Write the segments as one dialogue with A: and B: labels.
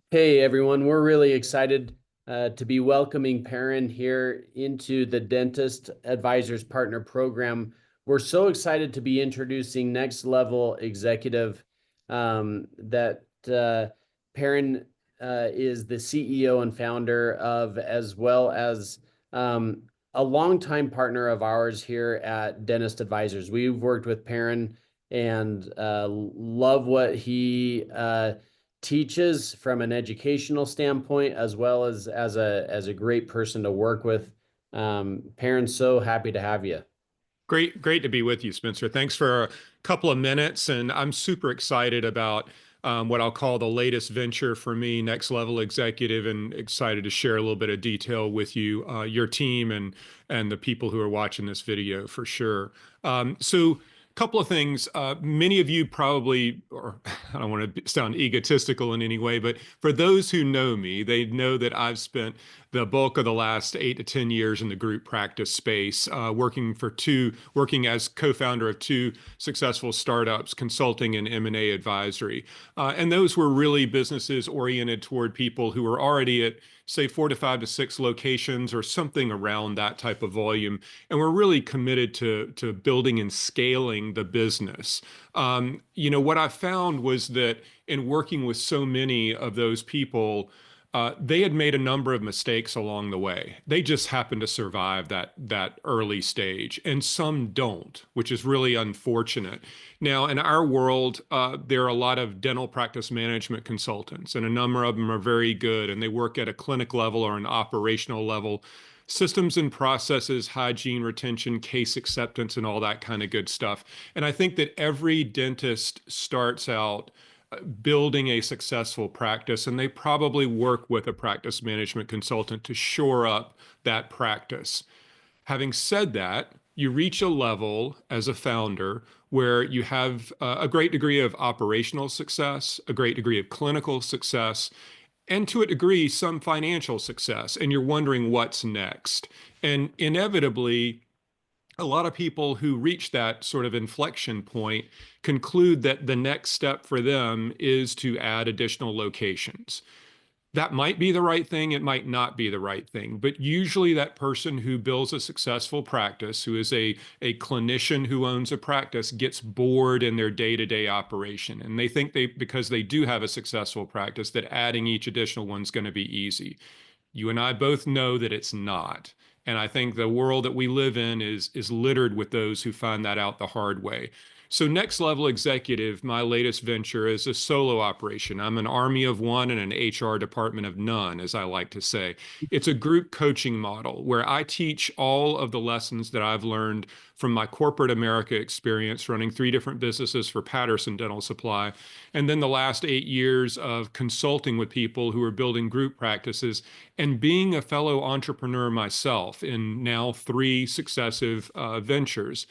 A: Hey everyone, we're really excited to be welcoming Perrin here into the Dentist Advisors Partner Program. We're so excited to be introducing next level executive that Perrin is the CEO and founder of, as well as a longtime partner of ours here at Dentist Advisors. We've worked with Perrin and love what he teaches from an educational standpoint, as well as a great person to work with. Perrin, so happy to have you.
B: Great to be with you, Spencer. Thanks for a couple of minutes, and I'm super excited about what I'll call the latest venture for me, Next Level Executive, and excited to share a little bit of detail with you, your team, and the people who are watching this video for sure. So, couple of things. Many of you probably, or I don't want to sound egotistical in any way, but for those who know me, they know that I've spent the bulk of the last 8 to 10 years in the group practice space, working as co-founder of two successful startups, consulting and M&A advisory. And those were really businesses oriented toward people who were already at, say, 4 to 5 to 6 locations or something around that type of volume. And we're really committed to building and scaling the business. What I found was that in working with so many of those people, they had made a number of mistakes along the way. They just happened to survive that early stage, and some don't, which is really unfortunate. Now, in our world, there are a lot of dental practice management consultants, and a number of them are very good, and they work at a clinic level or an operational level, systems and processes, hygiene, retention, case acceptance, and all that kind of good stuff. And I think that every dentist starts out building a successful practice, and they probably work with a practice management consultant to shore up that practice. Having said that, you reach a level as a founder where you have a great degree of operational success, a great degree of clinical success, and to a degree, some financial success, and you're wondering what's next. And inevitably, a lot of people who reach that sort of inflection point conclude that the next step for them is to add additional locations. That might be the right thing, it might not be the right thing, but usually that person who builds a successful practice, who is a clinician who owns a practice, gets bored in their day-to-day operation. And they think because they do have a successful practice, that adding each additional one's going to be easy. You and I both know that it's not. And I think the world that we live in is littered with those who find that out the hard way. So Next Level Executive, my latest venture, is a solo operation. I'm an army of one and an HR department of none, as I like to say. It's a group coaching model where I teach all of the lessons that I've learned from my corporate America experience running 3 different businesses for Patterson Dental Supply, and then the last 8 years of consulting with people who are building group practices and being a fellow entrepreneur myself in now 3 successive ventures.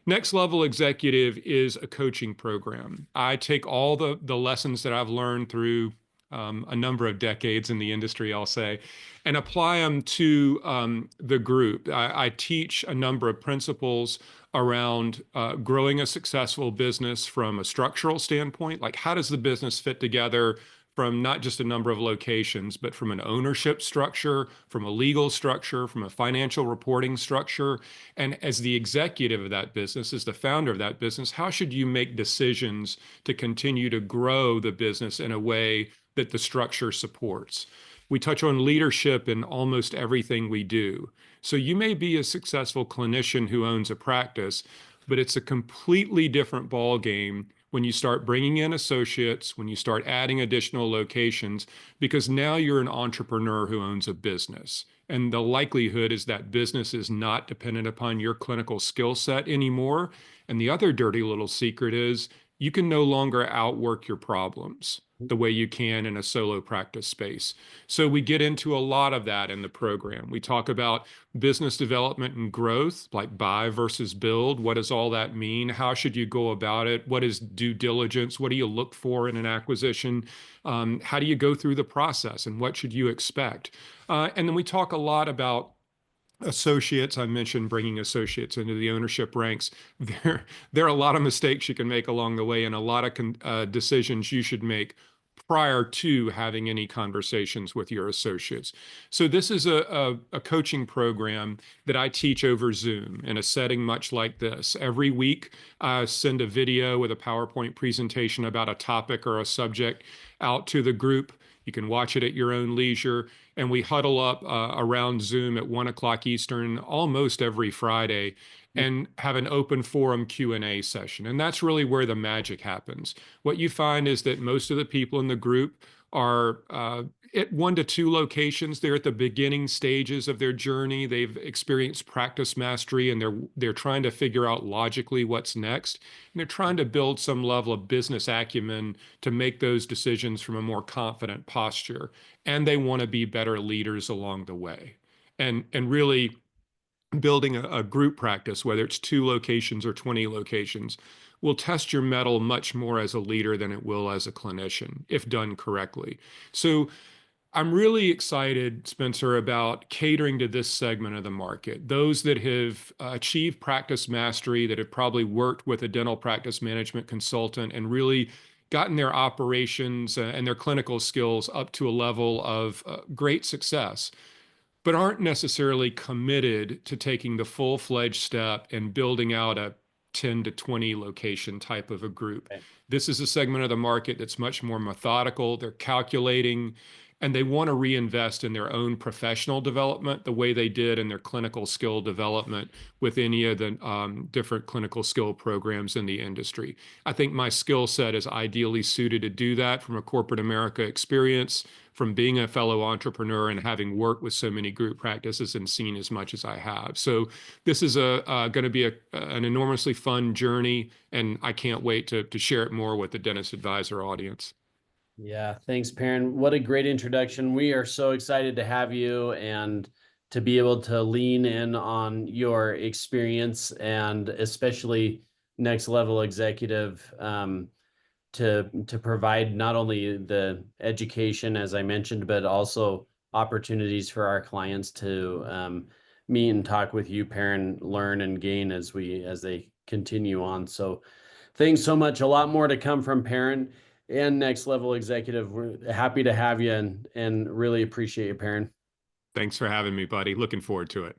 B: Next Level Executive is a coaching program. I take all the lessons that I've learned through a number of decades in the industry, I'll say, and apply them to the group. I teach a number of principles around growing a successful business from a structural standpoint, like how does the business fit together from not just a number of locations, but from an ownership structure, from a legal structure, from a financial reporting structure. And as the executive of that business, as the founder of that business, how should you make decisions to continue to grow the business in a way that the structure supports? We touch on leadership in almost everything we do. So you may be a successful clinician who owns a practice, but it's a completely different ball game when you start bringing in associates, when you start adding additional locations, because now you're an entrepreneur who owns a business. And the likelihood is that business is not dependent upon your clinical skill set anymore. And the other dirty little secret is you can no longer outwork your problems the way you can in a solo practice space. So we get into a lot of that in the program. We talk about business development and growth, like buy versus build. What does all that mean? How should you go about it? What is due diligence? What do you look for in an acquisition? How do you go through the process and what should you expect? And then we talk a lot about associates. I mentioned bringing associates into the ownership ranks. There are a lot of mistakes you can make along the way and a lot of decisions you should make prior to having any conversations with your associates. So this is a coaching program that I teach over Zoom in a setting much like this. Every week, I send a video with a PowerPoint presentation about a topic or a subject out to the group. You can watch it at your own leisure. And we huddle up around Zoom at 1 o'clock Eastern almost every Friday and have an open forum Q&A session. And that's really where the magic happens. What you find is that most of the people in the group are at 1 to 2 locations. They're at the beginning stages of their journey. They've experienced practice mastery, and they're trying to figure out logically what's next. And they're trying to build some level of business acumen to make those decisions from a more confident posture. And they want to be better leaders along the way. And really building a group practice, whether it's 2 locations or 20 locations, will test your mettle much more as a leader than it will as a clinician, if done correctly. So I'm really excited, Spencer, about catering to this segment of the market. Those that have achieved practice mastery, that have probably worked with a dental practice management consultant and really gotten their operations and their clinical skills up to a level of great success, but aren't necessarily committed to taking the full-fledged step and building out a 10 to 20 location type of a group.
A: Okay.
B: This is a segment of the market that's much more methodical. They're calculating, and they want to reinvest in their own professional development the way they did in their clinical skill development with any of the different clinical skill programs in the industry. I think my skill set is ideally suited to do that from a corporate America experience, from being a fellow entrepreneur and having worked with so many group practices and seen as much as I have. So this is going to be an enormously fun journey, and I can't wait to share it more with the Dentist Advisor audience.
A: Yeah, thanks, Perrin. What a great introduction. We are so excited to have you and to be able to lean in on your experience, and especially next level executive, to provide not only the education, as I mentioned, but also opportunities for our clients to meet and talk with you, Perrin, learn and gain as they continue on. So thanks so much. A lot more to come from Perrin and next level executive. We're happy to have you and really appreciate you, Perrin.
B: Thanks for having me, buddy. Looking forward to it.